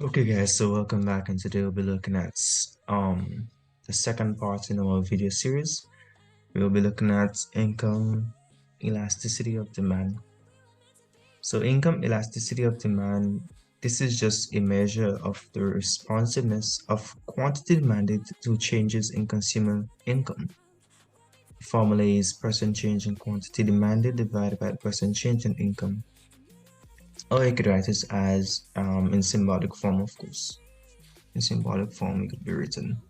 Okay guys, so welcome back, and today we'll be looking at the second part in our video series. We'll be looking at income elasticity of demand. So income elasticity of demand, this is just a measure of the responsiveness of quantity demanded to changes in consumer income. The formula is percent change in quantity demanded divided by the percent change in income. Or you could write this as in symbolic form, of course. In symbolic form, it could be written.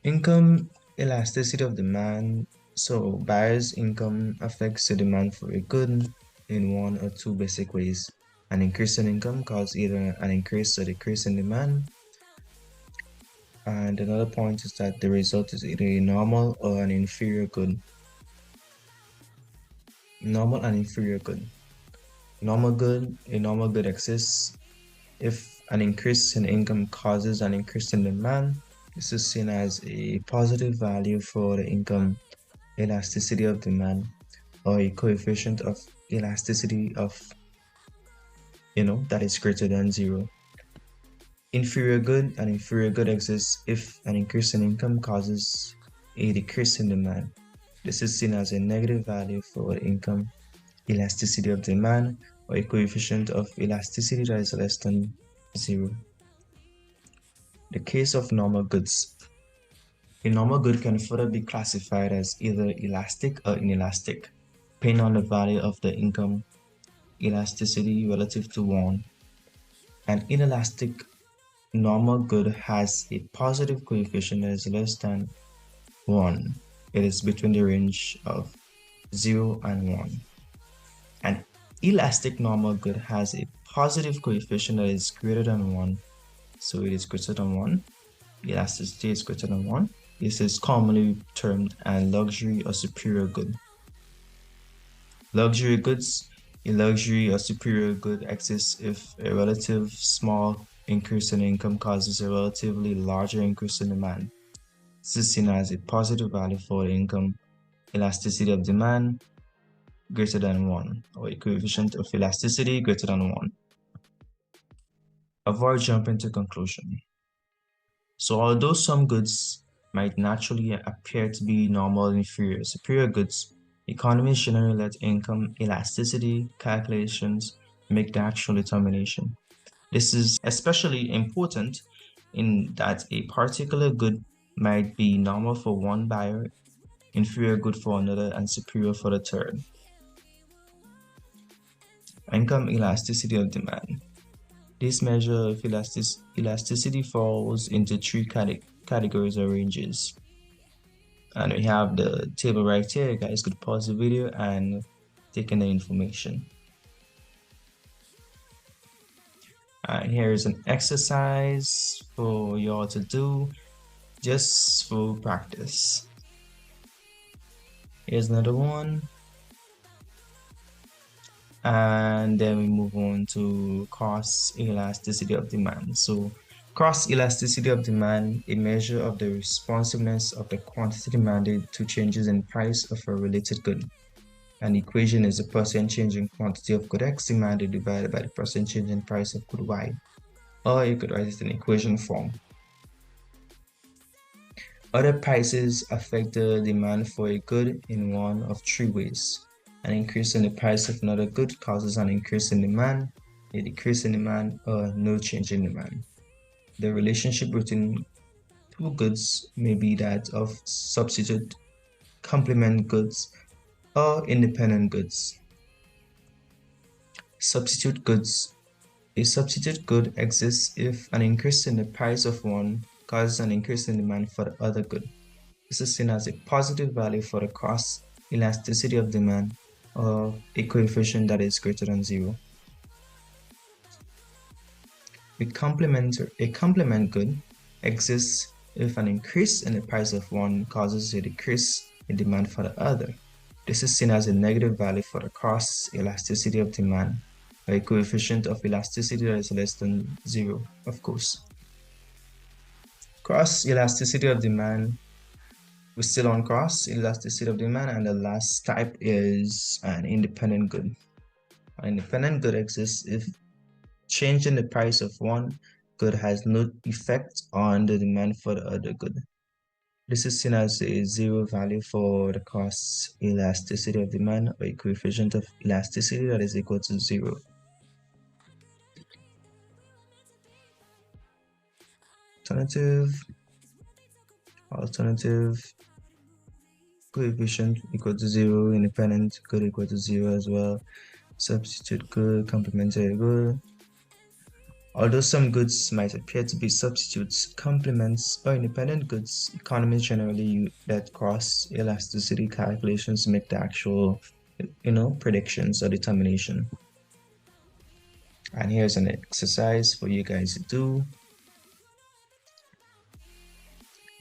Income elasticity of demand. So buyer's income affects the demand for a good in one or two basic ways. An increase in income causes either an increase or decrease in demand. And another point is that the result is either a normal or an inferior good. Normal and inferior good. A normal good exists if an increase in income causes an increase in demand. This is seen as a positive value for the income elasticity of demand, or a coefficient of elasticity of that is greater than 0. Inferior good exists if an increase in income causes a decrease in demand. This is seen as a negative value for the income elasticity of demand, or a coefficient of elasticity that is less than 0. The case of normal goods. A normal good can further be classified as either elastic or inelastic, depending on the value of the income elasticity relative to 1. An inelastic normal good has a positive coefficient that is less than 1. It is between the range of 0 and 1. An elastic normal good has a positive coefficient that is greater than 1. So it is greater than 1. Elasticity is greater than 1. This is commonly termed a luxury or superior good. Luxury goods. A luxury or superior good exists if a relative small increase in income causes a relatively larger increase in demand. This is seen as a positive value for the income elasticity of demand greater than 1, or a coefficient of elasticity greater than 1. Avoid jumping to conclusion. So although some goods might naturally appear to be normal, inferior, superior goods, economists generally let income elasticity calculations make the actual determination. This is especially important in that a particular good might be normal for one buyer, inferior good for another, and superior for the third. Income elasticity of demand. This measure of elasticity falls into three categories or ranges. And we have the table right here. You guys could pause the video and take in the information. And here is an exercise for y'all to do just for practice. Here's another one. And then we move on to cross elasticity of demand. So cross elasticity of demand, a measure of the responsiveness of the quantity demanded to changes in price of a related good. An equation is the percent change in quantity of good X demanded divided by the percent change in price of good Y. Or you could write it in equation form. Other prices affect the demand for a good in one of three ways. An increase in the price of another good causes an increase in demand, a decrease in demand, or no change in demand. The relationship between two goods may be that of substitute, complement goods, or independent goods. Substitute goods. A substitute good exists if an increase in the price of one causes an increase in demand for the other good. This is seen as a positive value for the cross elasticity of demand, or a coefficient that is greater than 0. A complement good exists if an increase in the price of one causes a decrease in demand for the other. This is seen as a negative value for the cross elasticity of demand, or a coefficient of elasticity that is less than 0, of course. Cross elasticity of demand. We're still on cross elasticity of demand, and the last type is an independent good. An independent good exists if change in the price of one good has no effect on the demand for the other good. This is seen as a zero value for the cost elasticity of demand, or a coefficient of elasticity that is equal to 0. Alternative coefficient equal to 0, independent good equal to 0 as well, substitute good, complementary good. Although some goods might appear to be substitutes, complements, or independent goods, economists generally use that cross elasticity calculations to make the actual, predictions or determination. And here's an exercise for you guys to do.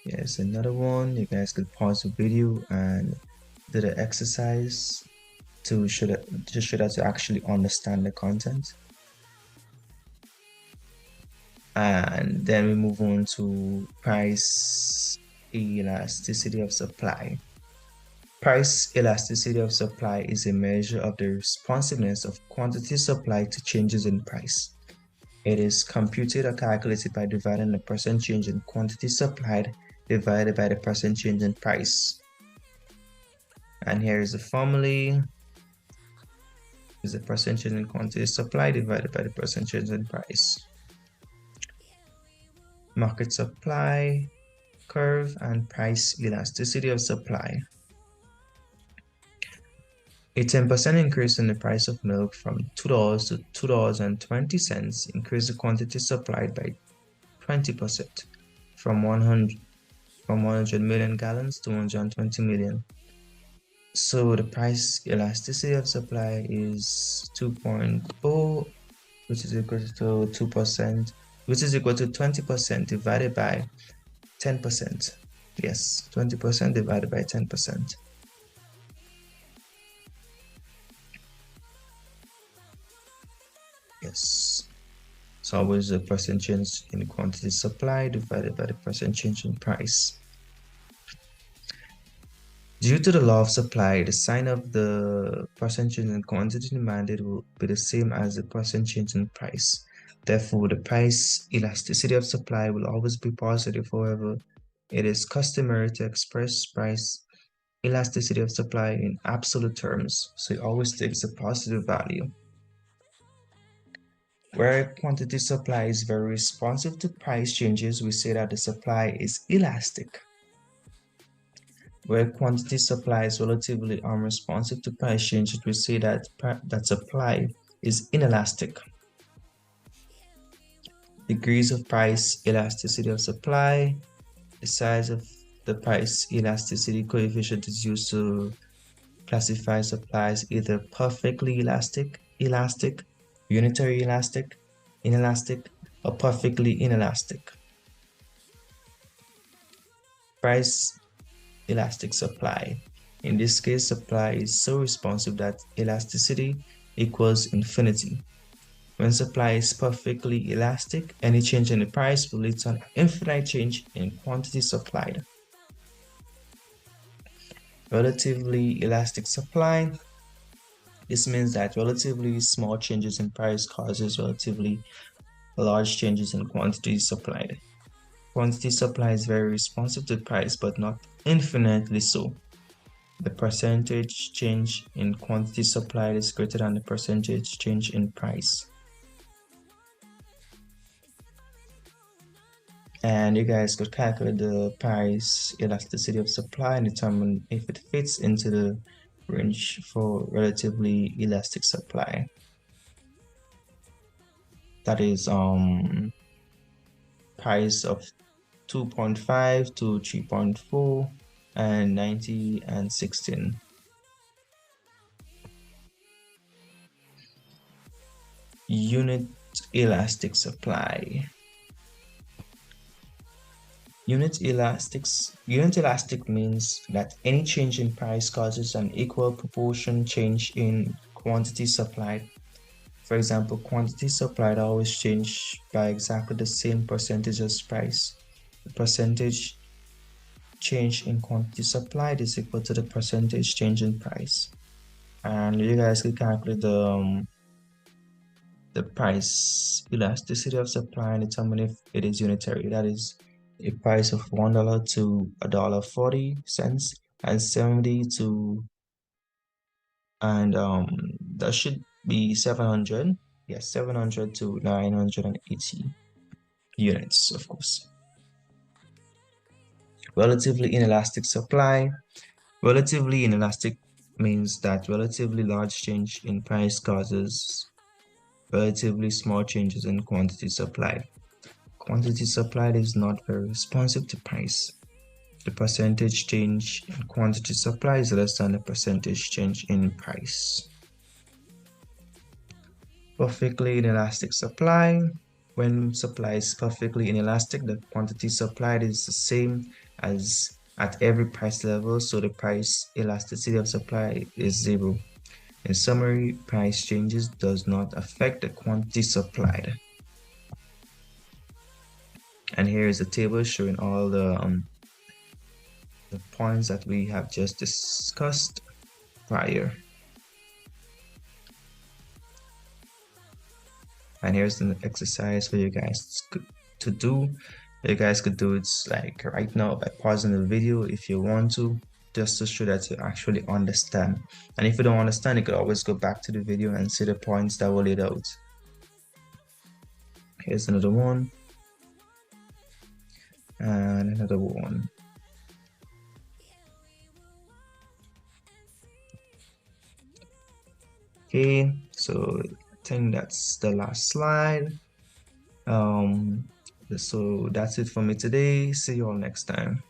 Here's another one. You guys could pause the video and do the exercise to show that to actually understand the content. And then we move on to price elasticity of supply. Price elasticity of supply is a measure of the responsiveness of quantity supplied to changes in price. It is computed or calculated by dividing the percent change in quantity supplied divided by the percent change in price. And here is the formula. Is the percent change in quantity supplied divided by the percent change in price. Market supply curve and price elasticity of supply. A 10% increase in the price of milk from $2 to $2.20 increased the quantity supplied by 20%, from 100 million gallons to 120 million. So the price elasticity of supply is 2.0, which is equal to 2%, which is equal to 20% divided by 10%. Yes, 20% divided by 10%. Yes. So always the percent change in quantity supply divided by the percent change in price. Due to the law of supply, the sign of the percent change in quantity demanded will be the same as the percent change in price. Therefore, the price elasticity of supply will always be positive. However, it is customary to express price elasticity of supply in absolute terms, so it always takes a positive value. Where quantity supply is very responsive to price changes, we say that the supply is elastic. Where quantity supply is relatively unresponsive to price changes, we say that supply is inelastic. Degrees of price elasticity of supply. The size of the price elasticity coefficient is used to classify supplies either perfectly elastic, unitary elastic, inelastic, or perfectly inelastic. Price elastic supply. In this case, supply is so responsive that elasticity equals infinity. When supply is perfectly elastic, any change in the price will lead to an infinite change in quantity supplied. Relatively elastic supply. This means that relatively small changes in price causes relatively large changes in quantity supplied. Quantity supply is very responsive to price, but not infinitely so. The percentage change in quantity supplied is greater than the percentage change in price. And you guys could calculate the price elasticity of supply and determine if it fits into the range for relatively elastic supply. That is price of 2.5 to 3.4 and 90 and 16. Unit elastic supply. Unit elastic means that any change in price causes an equal proportion change in quantity supplied. For example, quantity supplied always change by exactly the same percentage as price. The percentage change in quantity supplied is equal to the percentage change in price. And you guys can calculate the the price elasticity of supply and determine if it is unitary. That is a price of $1 to $1.40 and 70 to and that should be 700. Yes, 700 to 980 units, of course. Relatively inelastic supply. Relatively inelastic means that relatively large change in price causes relatively small changes in quantity supplied. Quantity supplied is not very responsive to price. The percentage change in quantity supply is less than the percentage change in price. Perfectly inelastic supply. When supply is perfectly inelastic, the quantity supplied is the same as at every price level, so the price elasticity of supply is zero. In summary, price changes does not affect the quantity supplied. And here is a table showing all the points that we have just discussed prior. And here's an exercise for you guys to do. You guys could do it like right now by pausing the video if you want to, just to show that you actually understand. And if you don't understand, you could always go back to the video and see the points that were laid out. Here's another one. And another one. Okay, so I think that's the last slide. So that's it for me today. See you all next time.